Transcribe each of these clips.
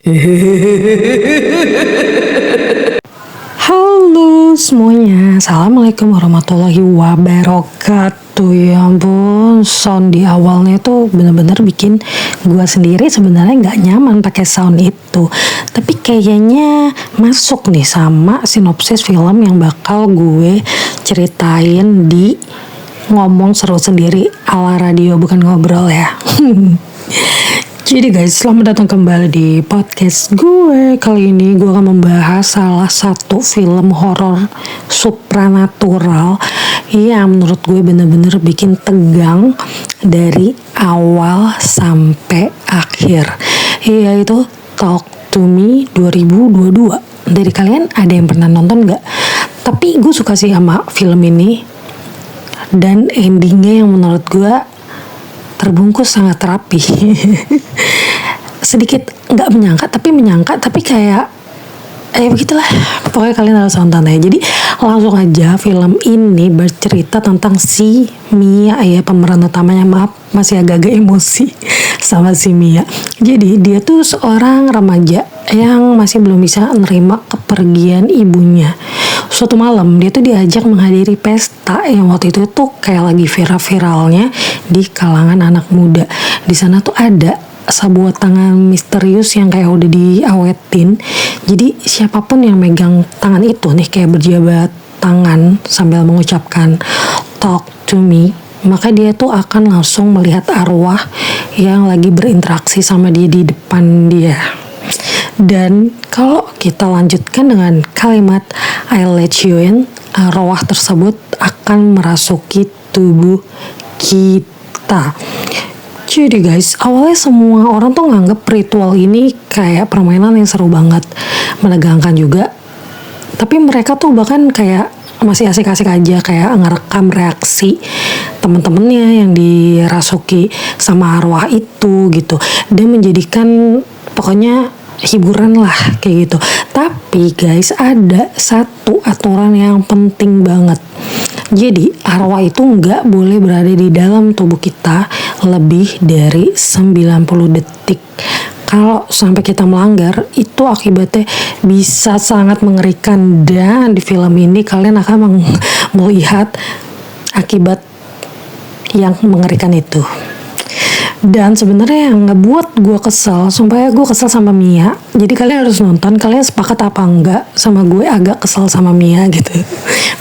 Halo semuanya, Assalamualaikum warahmatullahi wabarakatuh. Ya ampun, sound di awalnya tuh bener-bener bikin gua sendiri sebenarnya nggak nyaman pakai sound itu. Tapi kayaknya masuk nih sama sinopsis film yang bakal gue ceritain di ngomong seru sendiri ala radio, bukan ngobrol ya. Jadi guys, selamat datang kembali di podcast gue. Kali ini gue akan membahas salah satu film horor supranatural yang menurut gue bener-bener bikin tegang dari awal sampai akhir, yaitu Talk to Me 2022. Dari kalian ada yang pernah nonton gak? Tapi gue suka sih sama film ini, dan endingnya yang menurut gue terbungkus sangat rapi. Sedikit nggak menyangka tapi kayak begitulah, pokoknya kalian harus nonton ya. Jadi langsung aja, film ini bercerita tentang si Mia ya, pemeran utamanya. Maaf, masih agak-agak emosi sama si Mia. Jadi dia tuh seorang remaja yang masih belum bisa nerima kepergian ibunya. Suatu malam dia tuh diajak menghadiri pesta yang waktu itu tuh kayak lagi viral-viralnya di kalangan anak muda. Di sana tuh ada sebuah tangan misterius yang kayak udah diawetin. Jadi siapapun yang megang tangan itu nih kayak berjabat tangan sambil mengucapkan talk to me, maka dia tuh akan langsung melihat arwah yang lagi berinteraksi sama dia di depan dia. Dan kalau kita lanjutkan dengan kalimat I let you in, arwah tersebut akan merasuki tubuh kita. Jadi guys, awalnya semua orang tuh nganggep ritual ini kayak permainan yang seru banget, menegangkan juga. Tapi mereka tuh bahkan kayak masih asik-asik aja, kayak ngerekam reaksi temen-temennya yang dirasuki sama arwah itu gitu, dan menjadikan pokoknya hiburan lah kayak gitu. Tapi guys, ada satu aturan yang penting banget. Jadi arwah itu nggak boleh berada di dalam tubuh kita lebih dari 90 detik. Kalau sampai kita melanggar, itu akibatnya bisa sangat mengerikan. Dan di film ini kalian akan melihat akibat yang mengerikan itu. Dan sebenarnya yang ngebuat gue kesel, sumpah gue kesel sama Mia. Jadi kalian harus nonton, kalian sepakat apa enggak sama gue agak kesel sama Mia gitu.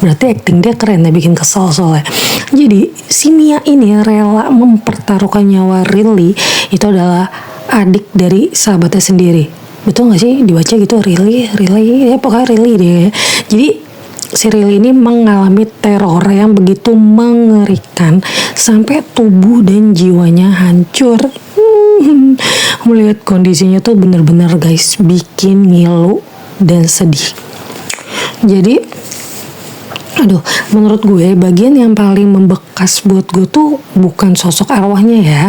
Berarti acting dia keren ya, bikin kesel soalnya. Jadi si Mia ini rela mempertaruhkan nyawa Riley, itu adalah adik dari sahabatnya sendiri. Betul gak sih dibaca gitu, Riley ya, pokoknya Riley deh. Jadi si Riley ini mengalami teror yang begitu mengerikan sampai tubuh dan jiwanya hancur. Melihat kondisinya tuh bener-bener guys bikin ngilu dan sedih. Jadi menurut gue bagian yang paling membekas buat gue tuh bukan sosok arwahnya ya,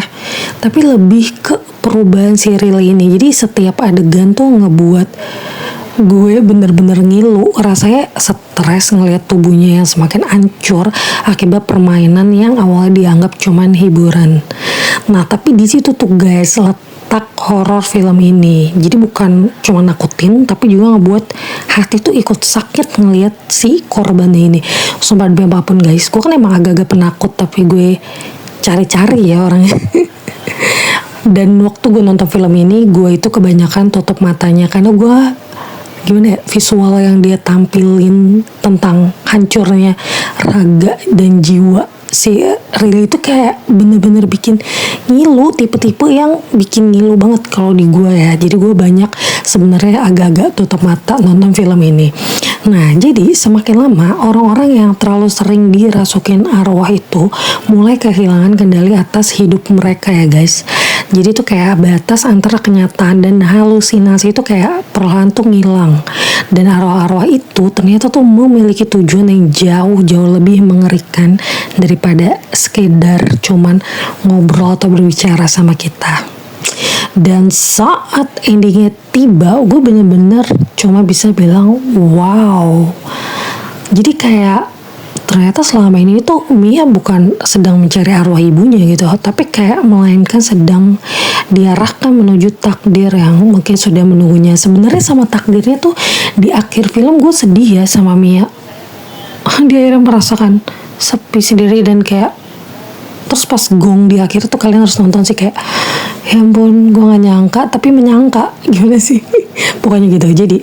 tapi lebih ke perubahan si Riley ini. Jadi setiap adegan tuh ngebuat gue bener-bener ngilu, rasanya stres ngelihat tubuhnya yang semakin hancur akibat permainan yang awalnya dianggap cuman hiburan. Nah tapi di situ tuh guys letak horor film ini. Jadi bukan cuma nakutin, tapi juga ngebuat hati tuh ikut sakit ngelihat si korbannya ini. Sumpah demi apapun guys, gue kan emang agak-agak penakut, tapi gue cari-cari ya orangnya. Dan waktu gue nonton film ini, gue itu kebanyakan tutup matanya karena gue visual yang dia tampilin tentang hancurnya raga dan jiwa si Riley itu kayak bener-bener bikin ngilu, tipe-tipe yang bikin ngilu banget kalau di gue ya. Jadi gue banyak sebenarnya agak-agak tutup mata nonton film ini. Nah jadi semakin lama orang-orang yang terlalu sering dirasukin arwah itu mulai kehilangan kendali atas hidup mereka ya guys. Jadi tuh kayak batas antara kenyataan dan halusinasi itu kayak perlahan tuh ngilang. Dan arwah-arwah itu ternyata tuh memiliki tujuan yang jauh-jauh lebih mengerikan daripada sekedar cuman ngobrol atau berbicara sama kita. Dan saat endingnya tiba, gue bener-bener cuma bisa bilang wow. Jadi kayak ternyata selama ini tuh Mia bukan sedang mencari arwah ibunya gitu, tapi kayak melainkan sedang diarahkan menuju takdir yang mungkin sudah menunggunya. Sebenarnya sama takdirnya tuh di akhir film gue sedih ya sama Mia. Dia akhirnya merasakan sepi sendiri dan kayak, terus pas gong di akhir tuh kalian harus nonton sih, kayak ya ampun, gue gak nyangka tapi menyangka, gimana sih. Pokoknya gitu. Jadi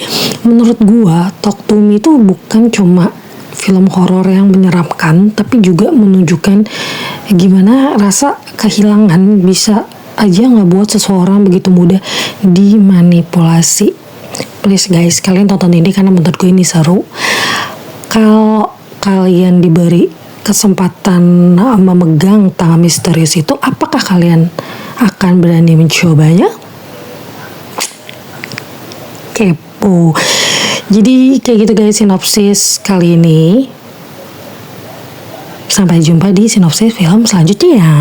menurut gue Talk to Me itu bukan cuma film horor yang menyeramkan, tapi juga menunjukkan gimana rasa kehilangan bisa aja ngebuat seseorang begitu mudah dimanipulasi. Please guys, kalian tonton ini karena menurut gue ini seru. Kalau kalian diberi kesempatan memegang tangan misterius itu, apakah kalian akan berani mencobanya? Kepo. Jadi kayak gitu guys sinopsis kali ini. Sampai jumpa di sinopsis film selanjutnya ya.